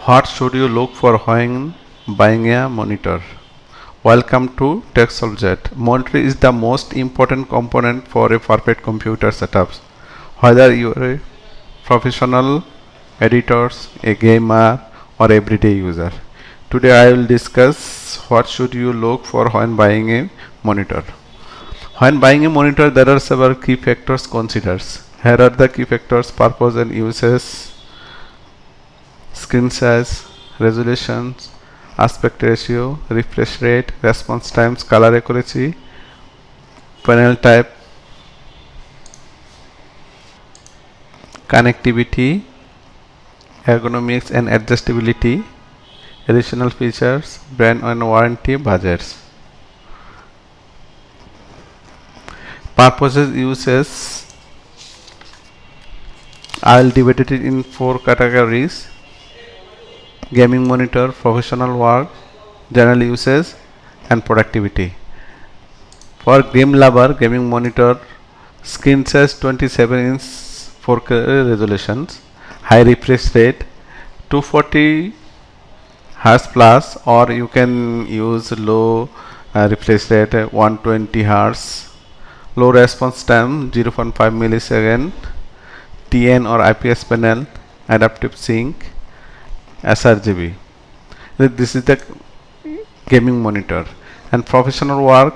What should you look for when buying a monitor? Welcome to TechSolvjet. Monitor is the most important component for a perfect computer setup. Whether you are a professional, editors, a gamer, or everyday user. Today I will discuss what should you look for when buying a monitor. When buying a monitor, there are several key factors considered. Here are the key factors: purpose and uses, screen size, resolution, aspect ratio, refresh rate, response times, color accuracy, panel type, connectivity, ergonomics and adjustability, additional features, brand and warranty, budgets. Purposes, uses, I will divide it in 4 categories: gaming monitor, professional work, general uses, and productivity. For game lover, gaming monitor, screen size 27-inch 4K resolutions, high refresh rate, 240 Hz plus, or you can use low refresh rate 120 Hz, low response time 0.5 millisecond, TN or IPS panel, adaptive sync, sRGB. This is the gaming monitor. And professional work,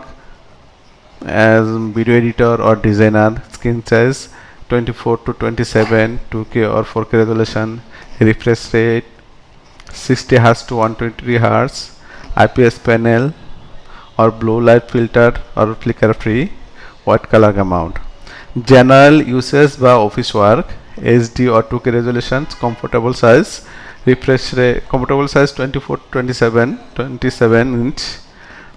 as video editor or designer, screen size 24 to 27, 2K or 4K resolution, refresh rate 60 Hz to 120 Hz, IPS panel or blue light filter or flicker free, white color gamut. General uses by office work, HD or 2K resolutions, comfortable size, refresh rate, comfortable size 24 to 27 inch,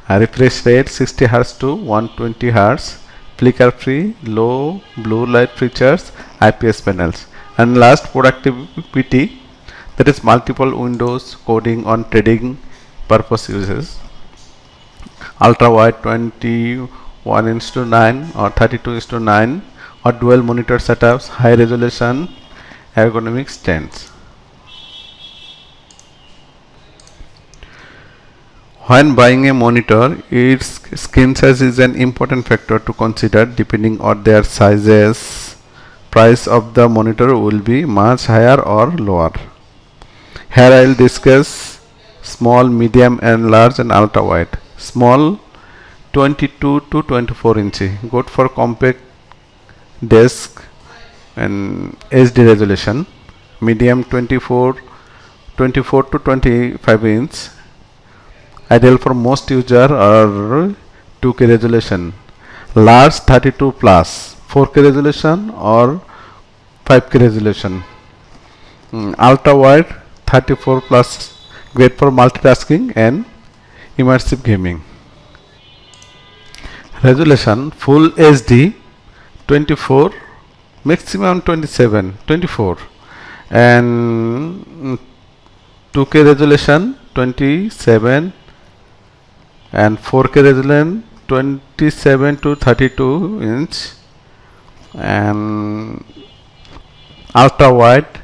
refresh rate 60 Hz to 120 Hz, flicker free, low blue light features, IPS panels. And last, productivity, that is multiple windows, coding on trading purpose uses, ultra wide 21:9 or 32:9, or dual monitor setups, high resolution, ergonomic stands. When buying a monitor, its screen size is an important factor to consider. Depending on their sizes, price of the monitor will be much higher or lower. Here I will discuss small, medium and large and ultra wide. Small 22 to 24 inch, good for compact desk and HD resolution. Medium 24 to 25 inch, ideal for most user, or 2K resolution. Large 32 plus, 4K resolution or 5K resolution. Ultra wide 34 plus, great for multitasking and immersive gaming. Resolution full HD 24, maximum 24, and 2K resolution 27, and 4K resolution 27 to 32 inch, and ultra wide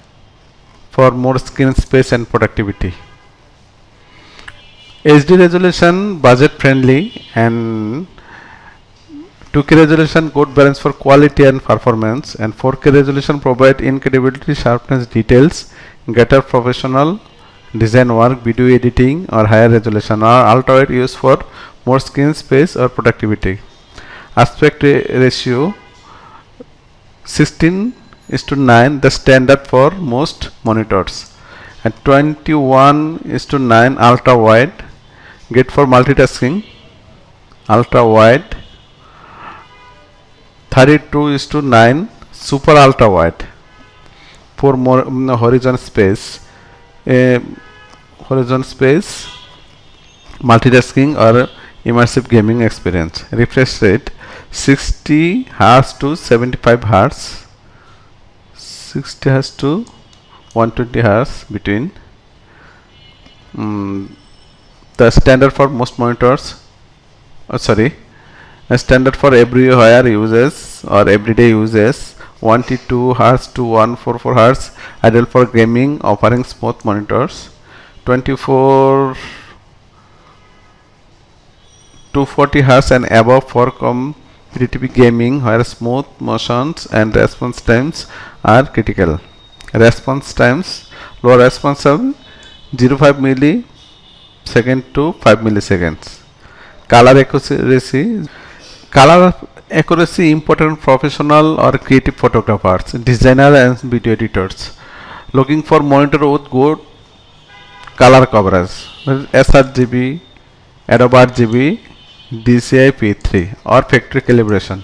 for more screen space and productivity. HD resolution budget friendly, and 2K resolution good balance for quality and performance, and 4K resolution provide incredibility, sharpness, details, greater professional design work, video editing, or higher resolution. Or ultra wide used for more screen space or productivity. Aspect ratio 16:9, the standard for most monitors, and 21:9 ultra wide, great for multitasking, ultra wide. 32:9 super ultra wide for more horizon space, multitasking or immersive gaming experience. Refresh rate 60 Hz to 75 Hz, 60 Hz to 120 Hz between. The standard for most monitors, standard for everywhere uses or everyday uses, 122 Hz to 144 Hz, ideal for gaming, offering smooth monitors. 24 240 Hz and above for competitive gaming, where smooth motions and response times are critical. Response times, low response time 0.5 millisecond to 5 milliseconds. Color accuracy. Color accuracy important professional or creative photographers, designer and video editors looking for monitor with good color coverage. sRGB, Adobe RGB, DCI P3 or factory calibration.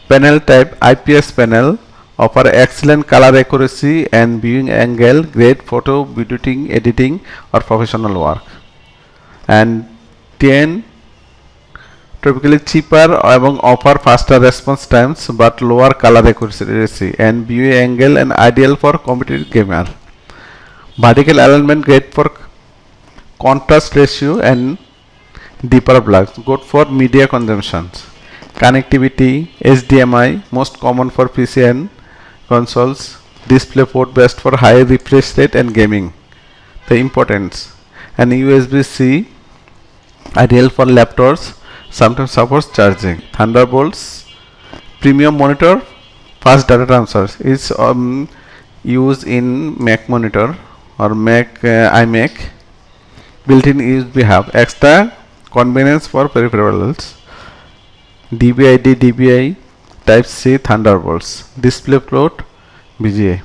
Panel type IPS panel offer excellent color accuracy and viewing angle, great photo, video editing or professional work. And 10 typically cheaper এবং offer faster response times but lower color accuracy and view angle and ideal for competitive gamer. Vertical alignment great for contrast ratio and deeper blacks, good for media consumptions. Connectivity HDMI most common for PC and consoles. DisplayPort best for high refresh rate and gaming. The importance, and USB-C ideal for laptops, sometimes supports charging. Thunderbolts premium monitor, fast data transfer is used in Mac monitor or Mac iMac. Built-in USB hub, extra convenience for peripherals. DVI-D, DVI, Type-C, Thunderbolts. DisplayPort, VGA.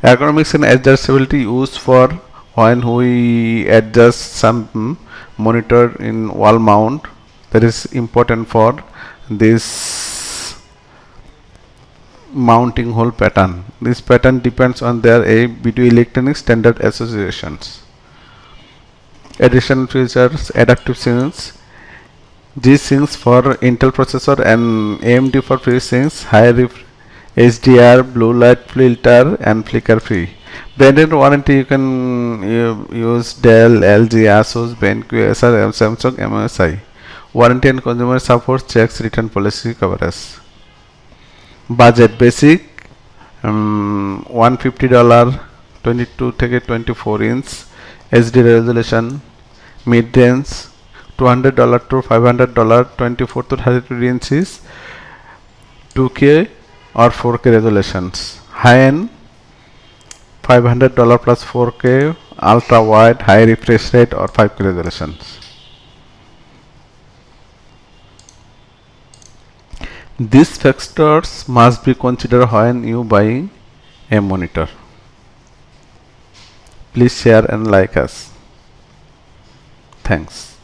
Ergonomics and adjustability used for when we adjust some monitor in wall mount. That is important for this mounting hole pattern. This pattern depends on their video electronic standard associations. Additional features, adaptive syncs, G-Syncs for Intel processor and AMD for FreeSyncs, high HDR, blue light filter and flicker free. Branded warranty, you can use Dell, LG, Asus, BenQ, Acer, Samsung, MSI. Warranty and consumer support checks return policy coverage. Budget basic $150, 22 থেকে 24 inch HD resolution, mid-range $200 to $500, 24 to 32 inches, 2K or 4K resolutions. High-end $500 plus 4K, ultra-wide, high refresh rate or 5K resolutions. These factors must be considered when you buying a monitor. Please share and like us. Thanks.